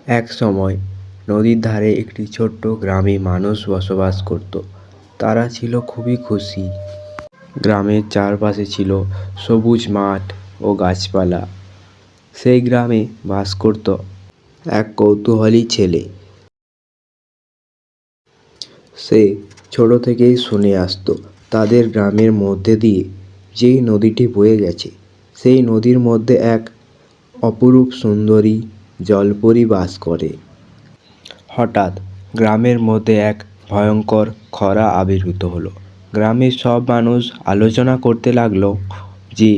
এক সময় নদীর ধারে একটি ছোট্ট গ্রামে মানুষ বসবাস করত। তারা ছিল খুবই খুশি। গ্রামের চারপাশে ছিল সবুজ মাঠ ও গাছপালা। সেই গ্রামে বাস করত এক কৌতূহলী ছেলে। সে ছোট থেকেই শুনে আসতো তাদের গ্রামের মধ্যে দিয়ে যেই নদীটি বয়ে গেছে, সেই নদীর মধ্যে এক অপরূপ সুন্দরী জলপরী বাস করে। হঠাৎ গ্রামের মধ্যে এক ভয়ঙ্কর খরা আবির্ভূত হলো। গ্রামের সব মানুষ আলোচনা করতে লাগলো যে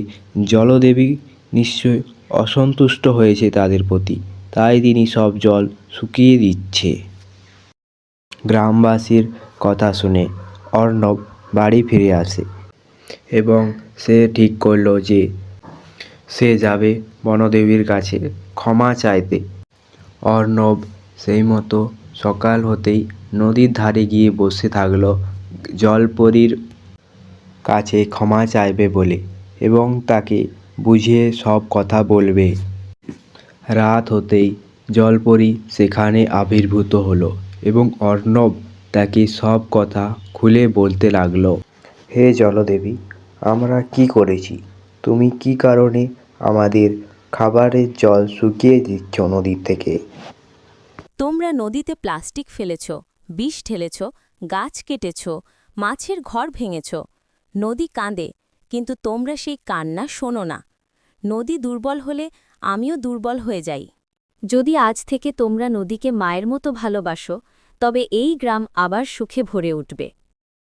জলদেবী নিশ্চয় অসন্তুষ্ট হয়েছে তাদের প্রতি, তাই তিনি সব জল শুকিয়ে দিচ্ছে। গ্রামবাসীর কথা শুনে অর্ণব বাড়ি ফিরে আসে এবং সে ঠিক করলো যে সে যাবে বনদেবীর কাছে ক্ষমা চাইতে। অর্ণব সেই মতো সকাল হতেই নদীর ধারে গিয়ে বসে থাকলো জলপরীর কাছে ক্ষমা চাইবে বলে এবং তাকে বুঝিয়ে সব কথা বলবে। রাত হতেই জলপরী সেখানে আবির্ভূত হলো এবং অর্ণব তাকে সব কথা খুলে বলতে লাগলো। হে জলদেবী, আমরা কি করেছি? তুমি কি কারণে আমাদের খাবারের জল শুকিয়ে দিচ্ছ নদীর থেকে? তোমরা নদীতে প্লাস্টিক ফেলেছ, বিষ ঢেলেছ, গাছ কেটেছ, মাছের ঘর ভেঙেছ। নদী কাঁদে, কিন্তু তোমরা সেই কান্না শোনো না। নদী দুর্বল হলে আমিও দুর্বল হয়ে যাই। যদি আজ থেকে তোমরা নদীকে মায়ের মতো ভালোবাসো, তবে এই গ্রাম আবার সুখে ভরে উঠবে।